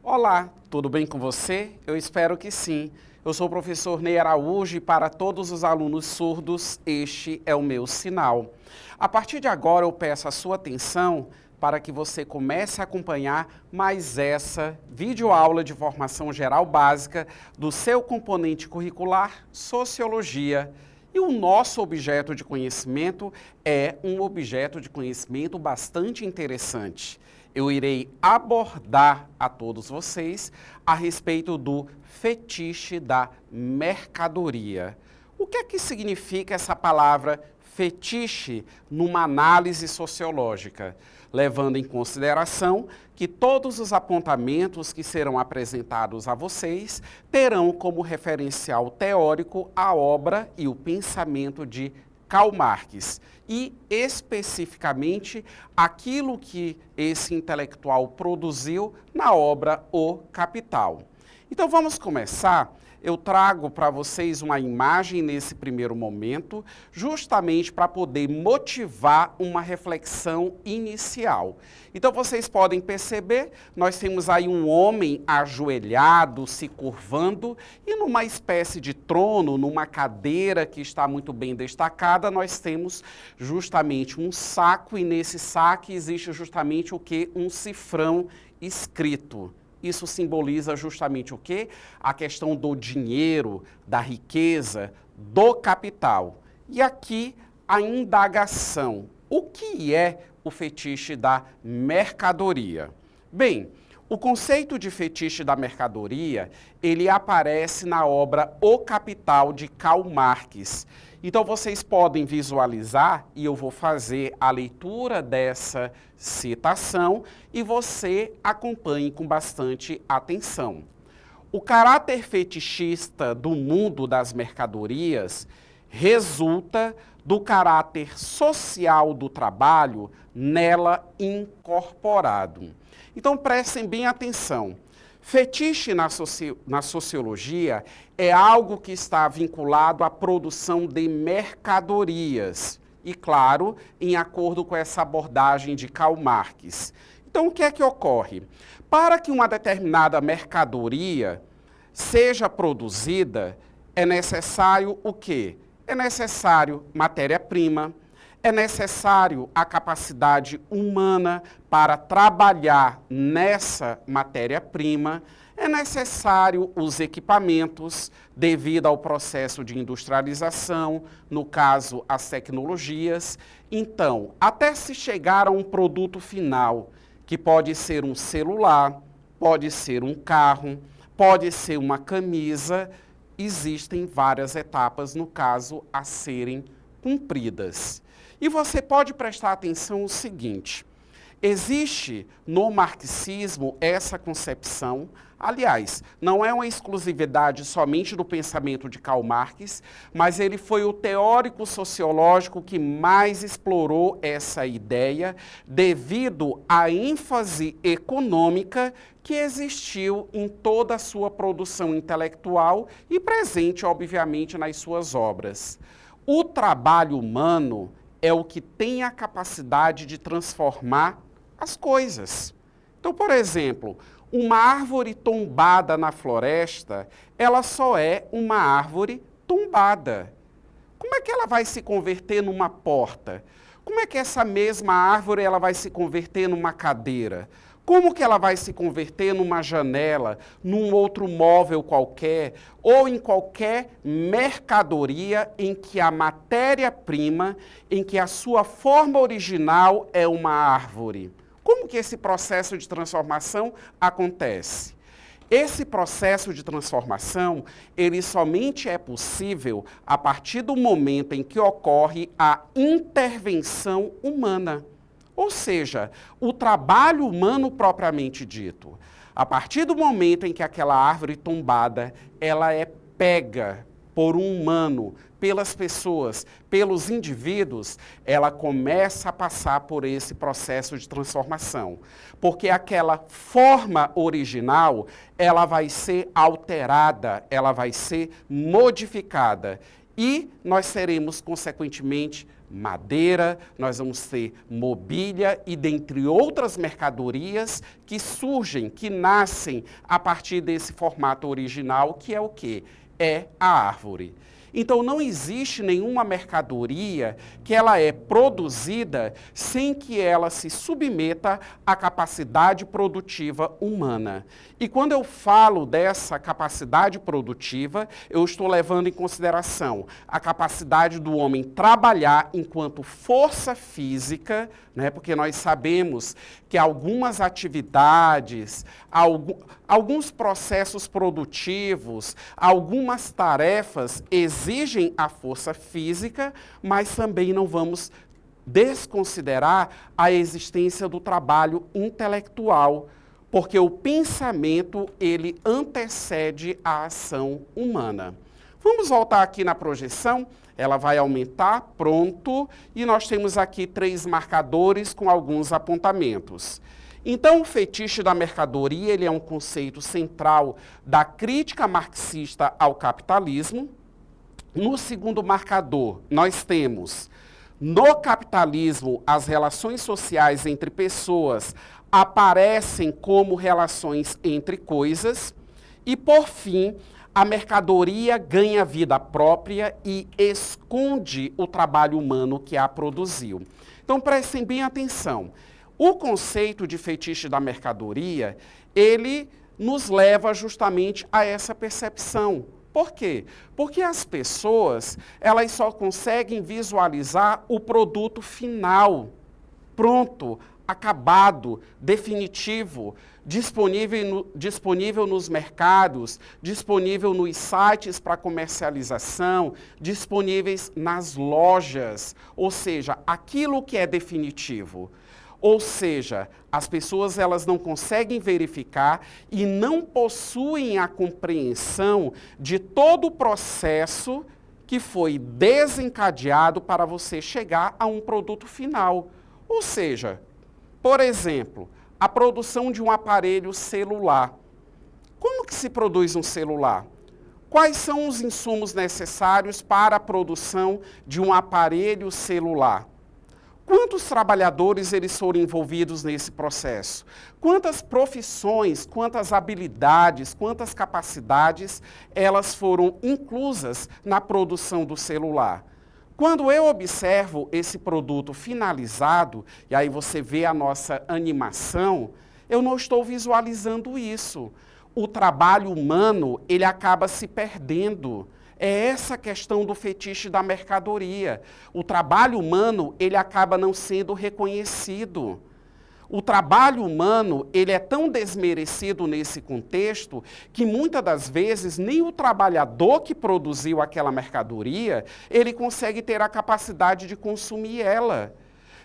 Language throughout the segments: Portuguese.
Olá, tudo bem com você? Eu espero que sim. Eu sou o professor Ney Araújo e para todos os alunos surdos, este é o meu sinal. A partir de agora eu peço a sua atenção para que você comece a acompanhar mais essa videoaula de formação geral básica do seu componente curricular Sociologia. E o nosso objeto de conhecimento é um objeto de conhecimento bastante interessante. Eu irei abordar a todos vocês a respeito do fetiche da mercadoria. O que é que significa essa palavra fetiche numa análise sociológica? Levando em consideração que todos os apontamentos que serão apresentados a vocês terão como referencial teórico a obra e o pensamento de Karl Marx e, especificamente, aquilo que esse intelectual produziu na obra O Capital. Então, vamos começar. Eu trago para vocês uma imagem nesse primeiro momento, justamente para poder motivar uma reflexão inicial. Então, vocês podem perceber, nós temos aí um homem ajoelhado, se curvando, e numa espécie de trono, numa cadeira que está muito bem destacada, nós temos justamente um saco, e nesse saco existe justamente o quê? Um cifrão escrito. Isso simboliza justamente o quê? A questão do dinheiro, da riqueza, do capital. E aqui a indagação. O que é o fetiche da mercadoria? Bem, o conceito de fetiche da mercadoria, ele aparece na obra O Capital de Karl Marx. Então vocês podem visualizar, e eu vou fazer a leitura dessa citação, e você acompanhe com bastante atenção. O caráter fetichista do mundo das mercadorias resulta do caráter social do trabalho nela incorporado. Então prestem bem atenção. Fetiche na sociologia é algo que está vinculado à produção de mercadorias. E, claro, em acordo com essa abordagem de Karl Marx. Então, o que é que ocorre? Para que uma determinada mercadoria seja produzida, é necessário o quê? É necessário matéria-prima, é necessário a capacidade humana para trabalhar nessa matéria-prima, é necessário os equipamentos devido ao processo de industrialização, no caso, as tecnologias. Então, até se chegar a um produto final, que pode ser um celular, pode ser um carro, pode ser uma camisa, existem várias etapas, no caso, a serem cumpridas. E você pode prestar atenção no seguinte: existe no marxismo essa concepção, aliás, não é uma exclusividade somente do pensamento de Karl Marx, mas ele foi o teórico sociológico que mais explorou essa ideia devido à ênfase econômica que existiu em toda a sua produção intelectual e presente, obviamente, nas suas obras. O trabalho humano é o que tem a capacidade de transformar as coisas. Então, por exemplo, uma árvore tombada na floresta, ela só é uma árvore tombada. Como é que ela vai se converter numa porta? Como é que essa mesma árvore ela vai se converter numa cadeira? Como que ela vai se converter numa janela, num outro móvel qualquer, ou em qualquer mercadoria em que a matéria-prima, em que a sua forma original é uma árvore? Como que esse processo de transformação acontece? Esse processo de transformação, ele somente é possível a partir do momento em que ocorre a intervenção humana. Ou seja, o trabalho humano propriamente dito. A partir do momento em que aquela árvore tombada, ela é pega por um humano, pelas pessoas, pelos indivíduos, ela começa a passar por esse processo de transformação. Porque aquela forma original, ela vai ser alterada, ela vai ser modificada. E nós seremos, consequentemente, madeira, nós vamos ter mobília e dentre outras mercadorias que surgem, que nascem a partir desse formato original, que é o quê? É a árvore. Então, não existe nenhuma mercadoria que ela é produzida sem que ela se submeta à capacidade produtiva humana. E quando eu falo dessa capacidade produtiva, eu estou levando em consideração a capacidade do homem trabalhar enquanto força física, né? Porque nós sabemos que algumas atividades, alguns processos produtivos, algumas tarefas exigem a força física, mas também não vamos desconsiderar a existência do trabalho intelectual, porque o pensamento, ele antecede a ação humana. Vamos voltar aqui na projeção, ela vai aumentar, pronto, e nós temos aqui 3 marcadores com alguns apontamentos. Então, o fetiche da mercadoria, ele é um conceito central da crítica marxista ao capitalismo. No segundo marcador, nós temos, no capitalismo, as relações sociais entre pessoas aparecem como relações entre coisas. E, por fim, a mercadoria ganha vida própria e esconde o trabalho humano que a produziu. Então, prestem bem atenção. O conceito de fetiche da mercadoria, ele nos leva justamente a essa percepção. Por quê? Porque as pessoas, elas só conseguem visualizar o produto final, pronto, acabado, definitivo, disponível nos mercados, disponível nos sites para comercialização, disponíveis nas lojas, ou seja, aquilo que é definitivo. Ou seja, as pessoas elas não conseguem verificar e não possuem a compreensão de todo o processo que foi desencadeado para você chegar a um produto final. Ou seja, por exemplo, a produção de um aparelho celular. Como que se produz um celular? Quais são os insumos necessários para a produção de um aparelho celular? Quantos trabalhadores eles foram envolvidos nesse processo? Quantas profissões, quantas habilidades, quantas capacidades elas foram inclusas na produção do celular? Quando eu observo esse produto finalizado, e aí você vê a nossa animação, eu não estou visualizando isso. O trabalho humano, ele acaba se perdendo. É essa questão do fetiche da mercadoria. O trabalho humano, ele acaba não sendo reconhecido. O trabalho humano, ele é tão desmerecido nesse contexto que muitas das vezes nem o trabalhador que produziu aquela mercadoria, ele consegue ter a capacidade de consumir ela.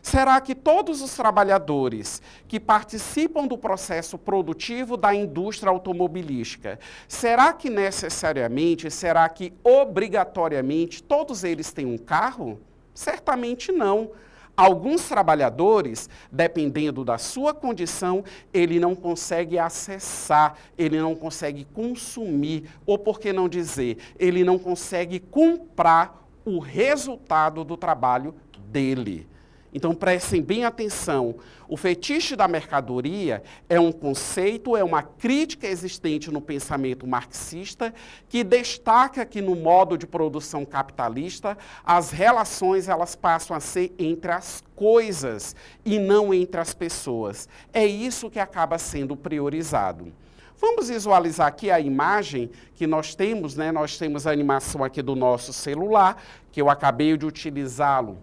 Será que todos os trabalhadores que participam do processo produtivo da indústria automobilística, será que necessariamente, será que obrigatoriamente todos eles têm um carro? Certamente não. Alguns trabalhadores, dependendo da sua condição, ele não consegue acessar, ele não consegue consumir, ou por que não dizer, ele não consegue comprar o resultado do trabalho dele. Então, prestem bem atenção, o fetiche da mercadoria é um conceito, é uma crítica existente no pensamento marxista que destaca que no modo de produção capitalista, as relações elas passam a ser entre as coisas e não entre as pessoas. É isso que acaba sendo priorizado. Vamos visualizar aqui a imagem que nós temos, né? Nós temos a animação aqui do nosso celular, que eu acabei de utilizá-lo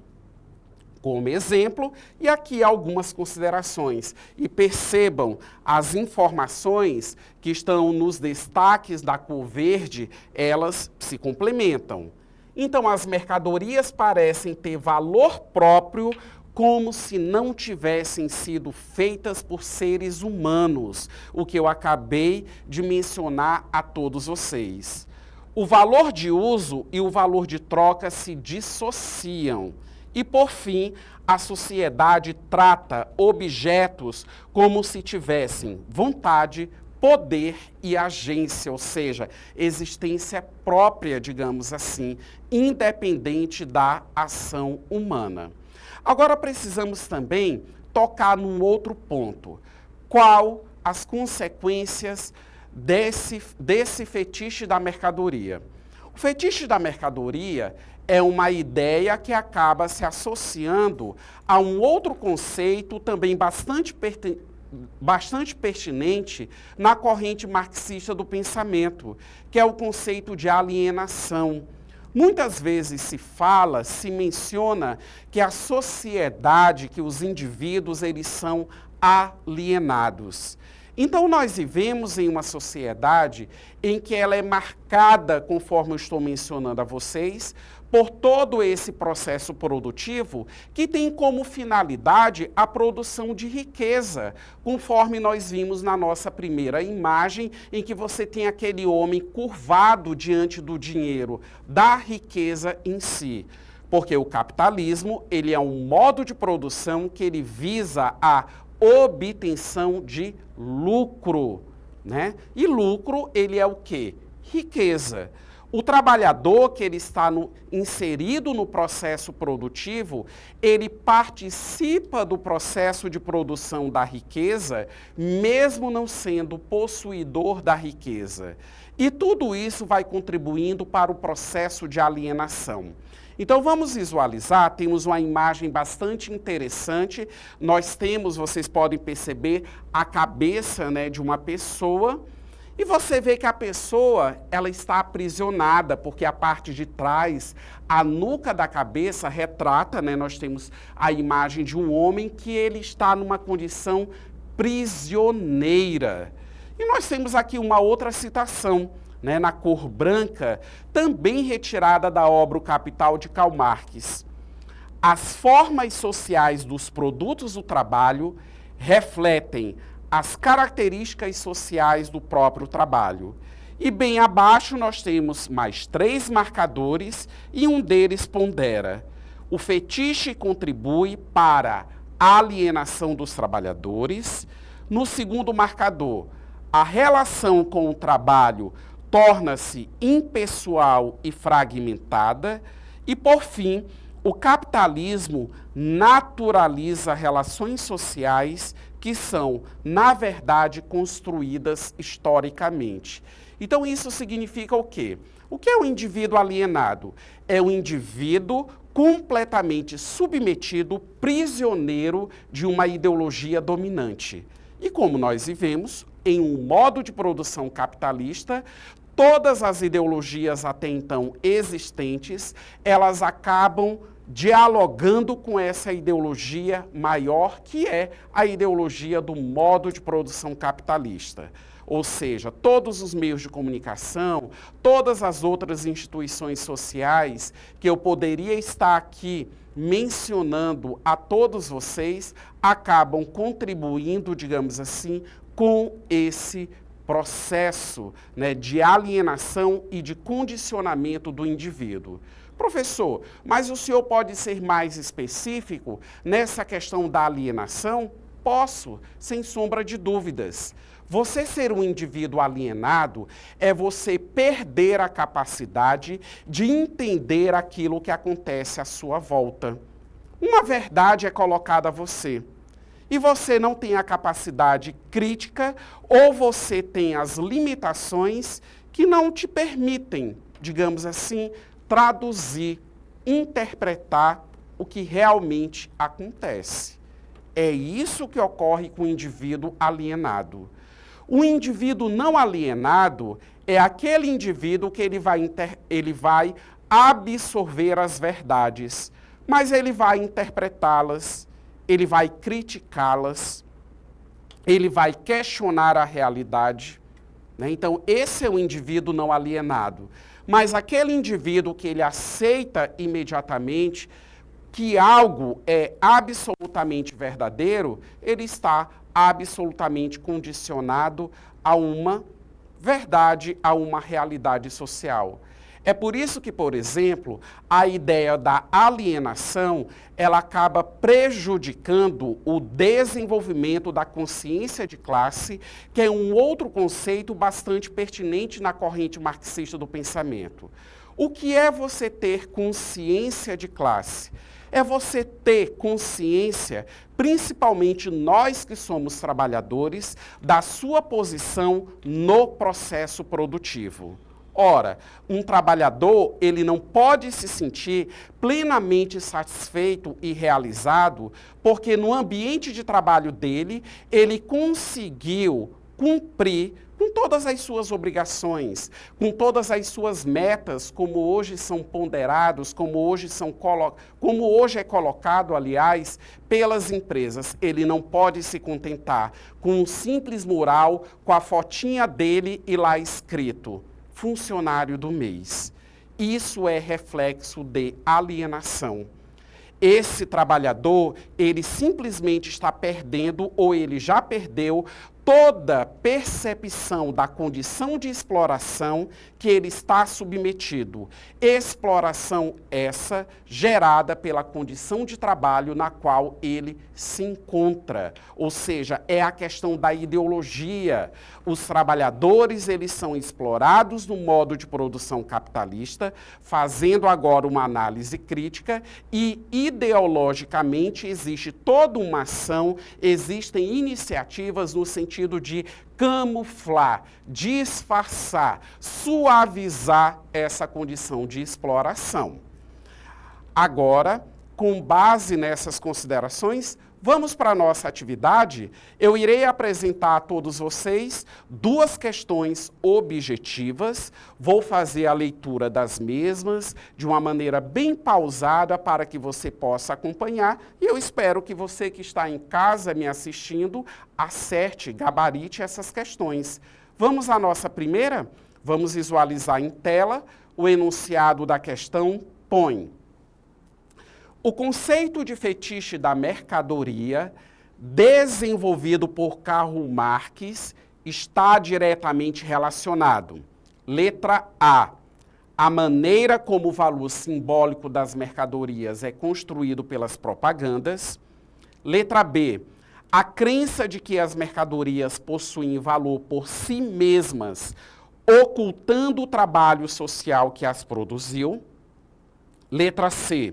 como exemplo, e aqui algumas considerações. E percebam, as informações que estão nos destaques da cor verde, elas se complementam. Então, as mercadorias parecem ter valor próprio como se não tivessem sido feitas por seres humanos, o que eu acabei de mencionar a todos vocês. O valor de uso e o valor de troca se dissociam. E, por fim, a sociedade trata objetos como se tivessem vontade, poder e agência, ou seja, existência própria, digamos assim, independente da ação humana. Agora precisamos também tocar num outro ponto. Qual as consequências desse fetiche da mercadoria? O fetiche da mercadoria é uma ideia que acaba se associando a um outro conceito também bastante pertinente na corrente marxista do pensamento, que é o conceito de alienação. Muitas vezes se menciona que a sociedade, que os indivíduos, eles são alienados. Então, nós vivemos em uma sociedade em que ela é marcada, conforme eu estou mencionando a vocês, por todo esse processo produtivo que tem como finalidade a produção de riqueza, conforme nós vimos na nossa primeira imagem, em que você tem aquele homem curvado diante do dinheiro, da riqueza em si. Porque o capitalismo, ele é um modo de produção que ele visa a obtenção de lucro, né? E lucro, ele é o quê? Riqueza. O trabalhador que ele está inserido no processo produtivo, ele participa do processo de produção da riqueza, mesmo não sendo possuidor da riqueza. E tudo isso vai contribuindo para o processo de alienação. Então vamos visualizar, temos uma imagem bastante interessante, nós temos, vocês podem perceber, a cabeça, né, de uma pessoa, e você vê que a pessoa, ela está aprisionada, porque a parte de trás, a nuca da cabeça retrata, né, nós temos a imagem de um homem que ele está numa condição prisioneira. E nós temos aqui uma outra citação, né, na cor branca, também retirada da obra O Capital de Karl Marx. As formas sociais dos produtos do trabalho refletem as características sociais do próprio trabalho. E bem abaixo nós temos mais 3 marcadores e um deles pondera: o fetiche contribui para a alienação dos trabalhadores. No segundo marcador, a relação com o trabalho torna-se impessoal e fragmentada. E, por fim, o capitalismo naturaliza relações sociais que são, na verdade, construídas historicamente. Então, isso significa o quê? O que é o indivíduo alienado? É o indivíduo completamente submetido, prisioneiro de uma ideologia dominante. E como nós vivemos em um modo de produção capitalista, todas as ideologias até então existentes, elas acabam dialogando com essa ideologia maior, que é a ideologia do modo de produção capitalista. Ou seja, todos os meios de comunicação, todas as outras instituições sociais que eu poderia estar aqui mencionando a todos vocês, acabam contribuindo, digamos assim, com esse processo, né, de alienação e de condicionamento do indivíduo. Professor, mas o senhor pode ser mais específico nessa questão da alienação? Posso, sem sombra de dúvidas. Você ser um indivíduo alienado é você perder a capacidade de entender aquilo que acontece à sua volta. Uma verdade é colocada a você, e você não tem a capacidade crítica, ou você tem as limitações que não te permitem, digamos assim, traduzir, interpretar o que realmente acontece. É isso que ocorre com o indivíduo alienado. O indivíduo não alienado é aquele indivíduo que ele vai absorver as verdades, mas ele vai interpretá-las, ele vai criticá-las, ele vai questionar a realidade, né? Então, esse é o indivíduo não alienado. Mas aquele indivíduo que ele aceita imediatamente que algo é absolutamente verdadeiro, ele está absolutamente condicionado a uma verdade, a uma realidade social. É por isso que, por exemplo, a ideia da alienação, ela acaba prejudicando o desenvolvimento da consciência de classe, que é um outro conceito bastante pertinente na corrente marxista do pensamento. O que é você ter consciência de classe? É você ter consciência, principalmente nós que somos trabalhadores, da sua posição no processo produtivo. Ora, um trabalhador, ele não pode se sentir plenamente satisfeito e realizado, porque no ambiente de trabalho dele, ele conseguiu cumprir com todas as suas obrigações, com todas as suas metas, como hoje são ponderados, como hoje é colocado, aliás, pelas empresas. Ele não pode se contentar com um simples mural, com a fotinha dele e lá escrito funcionário do mês. Isso é reflexo de alienação. Esse trabalhador, ele simplesmente está perdendo, ou ele já perdeu, toda percepção da condição de exploração que ele está submetido. Exploração essa gerada pela condição de trabalho na qual ele se encontra. Ou seja, é a questão da ideologia. Os trabalhadores, eles são explorados no modo de produção capitalista, fazendo agora uma análise crítica e ideologicamente existe toda uma ação, existem iniciativas no sentido de camuflar, disfarçar, suavizar essa condição de exploração. Agora, com base nessas considerações, vamos para a nossa atividade. Eu irei apresentar a todos vocês duas questões objetivas. Vou fazer a leitura das mesmas de uma maneira bem pausada para que você possa acompanhar. E eu espero que você que está em casa me assistindo acerte, gabarite essas questões. Vamos à nossa primeira? Vamos visualizar em tela o enunciado da questão. Põe. O conceito de fetiche da mercadoria, desenvolvido por Karl Marx, está diretamente relacionado. Letra A. A maneira como o valor simbólico das mercadorias é construído pelas propagandas. Letra B. A crença de que as mercadorias possuem valor por si mesmas, ocultando o trabalho social que as produziu. Letra C.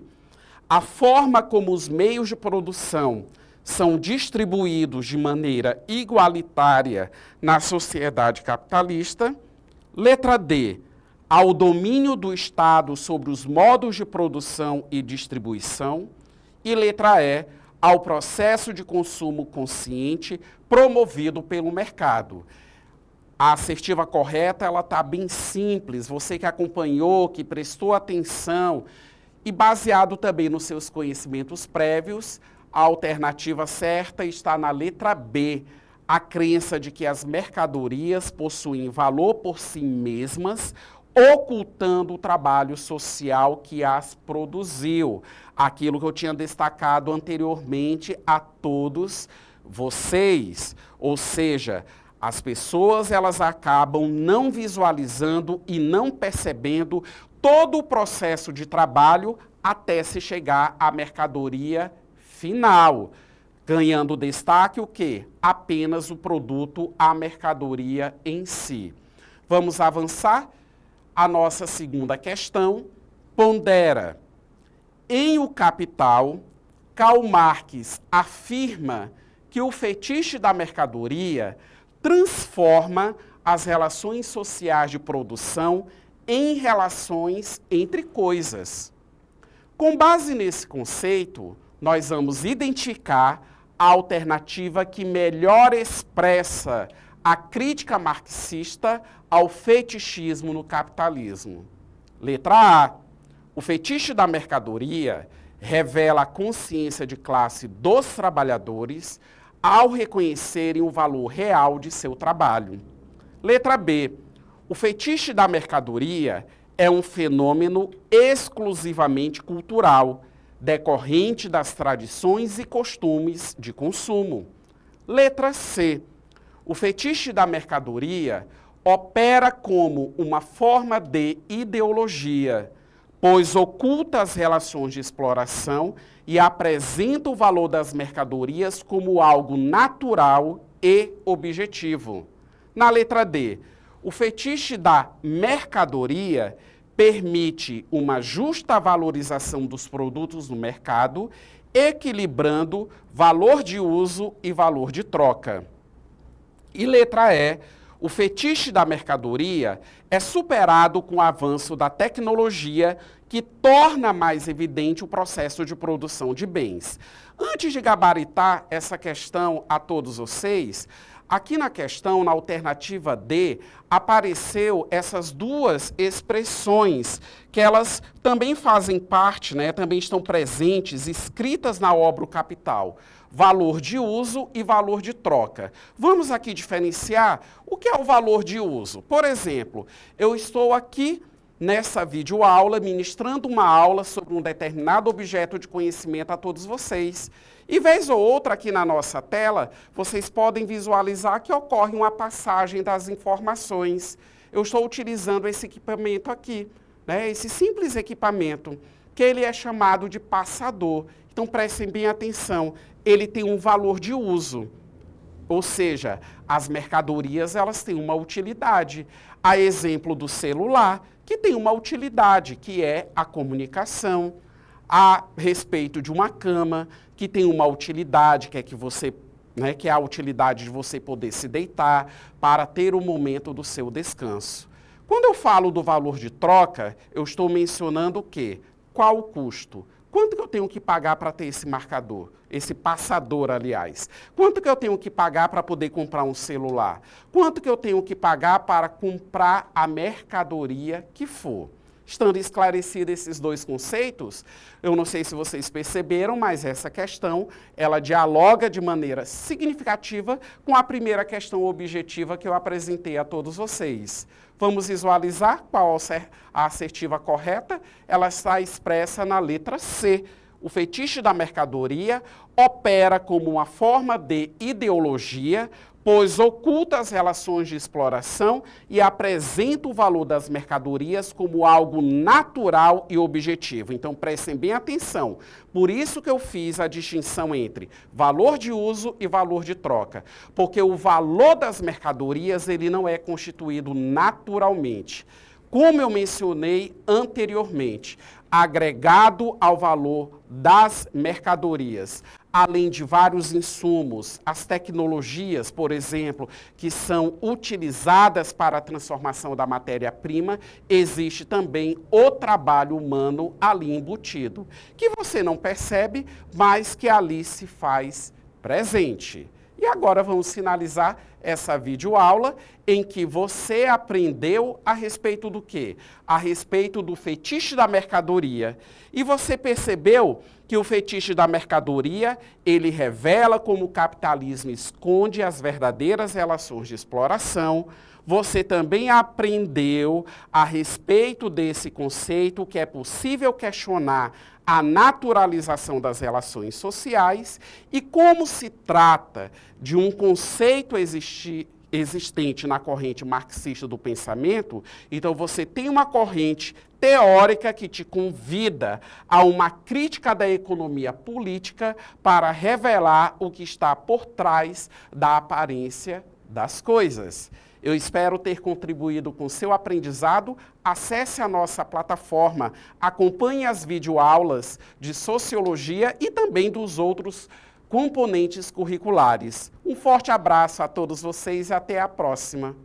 A forma como os meios de produção são distribuídos de maneira igualitária na sociedade capitalista. Letra D. Ao domínio do Estado sobre os modos de produção e distribuição. E letra E. Ao processo de consumo consciente promovido pelo mercado. A assertiva correta, ela está bem simples. Você que acompanhou, que prestou atenção, e baseado também nos seus conhecimentos prévios, a alternativa certa está na letra B, a crença de que as mercadorias possuem valor por si mesmas, ocultando o trabalho social que as produziu. Aquilo que eu tinha destacado anteriormente a todos vocês. Ou seja, as pessoas elas acabam não visualizando e não percebendo todo o processo de trabalho até se chegar à mercadoria final, ganhando destaque o quê? Apenas o produto, a mercadoria em si. Vamos avançar? A nossa segunda questão pondera. Em O Capital, Karl Marx afirma que o fetiche da mercadoria transforma as relações sociais de produção em relações entre coisas. Com base nesse conceito, nós vamos identificar a alternativa que melhor expressa a crítica marxista ao fetichismo no capitalismo. Letra A. O fetiche da mercadoria revela a consciência de classe dos trabalhadores ao reconhecerem o valor real de seu trabalho. Letra B. O fetiche da mercadoria é um fenômeno exclusivamente cultural, decorrente das tradições e costumes de consumo. Letra C. O fetiche da mercadoria opera como uma forma de ideologia, pois oculta as relações de exploração e apresenta o valor das mercadorias como algo natural e objetivo. Na letra D, o fetiche da mercadoria permite uma justa valorização dos produtos no mercado, equilibrando valor de uso e valor de troca. E letra E, o fetiche da mercadoria é superado com o avanço da tecnologia que torna mais evidente o processo de produção de bens. Antes de gabaritar essa questão a todos vocês, aqui na questão, na alternativa D, apareceu essas duas expressões que elas também fazem parte, também estão presentes, escritas na obra O Capital. Valor de uso e valor de troca. Vamos aqui diferenciar o que é o valor de uso. Por exemplo, eu estou aqui nessa videoaula ministrando uma aula sobre um determinado objeto de conhecimento a todos vocês. E vez ou outra aqui na nossa tela, vocês podem visualizar que ocorre uma passagem das informações. Eu estou utilizando esse equipamento aqui, esse simples equipamento, que ele é chamado de passador. Então prestem bem atenção, ele tem um valor de uso. Ou seja, as mercadorias elas têm uma utilidade. A exemplo do celular, que tem uma utilidade, que é a comunicação. A respeito de uma cama, que tem uma utilidade, que é que você, que é a utilidade de você poder se deitar para ter o momento do seu descanso. Quando eu falo do valor de troca, eu estou mencionando o quê? Qual o custo? Quanto que eu tenho que pagar para ter esse marcador? Esse passador, aliás. Quanto que eu tenho que pagar para poder comprar um celular? Quanto que eu tenho que pagar para comprar a mercadoria que for? Estando esclarecidos esses dois conceitos, eu não sei se vocês perceberam, mas essa questão, ela dialoga de maneira significativa com a primeira questão objetiva que eu apresentei a todos vocês. Vamos visualizar qual a assertiva correta? Ela está expressa na letra C. O fetiche da mercadoria opera como uma forma de ideologia, pois oculta as relações de exploração e apresenta o valor das mercadorias como algo natural e objetivo. Então, prestem bem atenção. Por isso que eu fiz a distinção entre valor de uso e valor de troca. Porque o valor das mercadorias, ele não é constituído naturalmente. Como eu mencionei anteriormente, agregado ao valor das mercadorias, além de vários insumos, as tecnologias, por exemplo, que são utilizadas para a transformação da matéria-prima, existe também o trabalho humano ali embutido, que você não percebe, mas que ali se faz presente. E agora vamos finalizar essa videoaula em que você aprendeu a respeito do quê? A respeito do fetiche da mercadoria. E você percebeu que o fetiche da mercadoria, ele revela como o capitalismo esconde as verdadeiras relações de exploração. Você também aprendeu a respeito desse conceito que é possível questionar a naturalização das relações sociais e como se trata de um conceito existente na corrente marxista do pensamento, então você tem uma corrente teórica que te convida a uma crítica da economia política para revelar o que está por trás da aparência das coisas. Eu espero ter contribuído com o seu aprendizado. Acesse a nossa plataforma, acompanhe as videoaulas de sociologia e também dos outros componentes curriculares. Um forte abraço a todos vocês e até a próxima.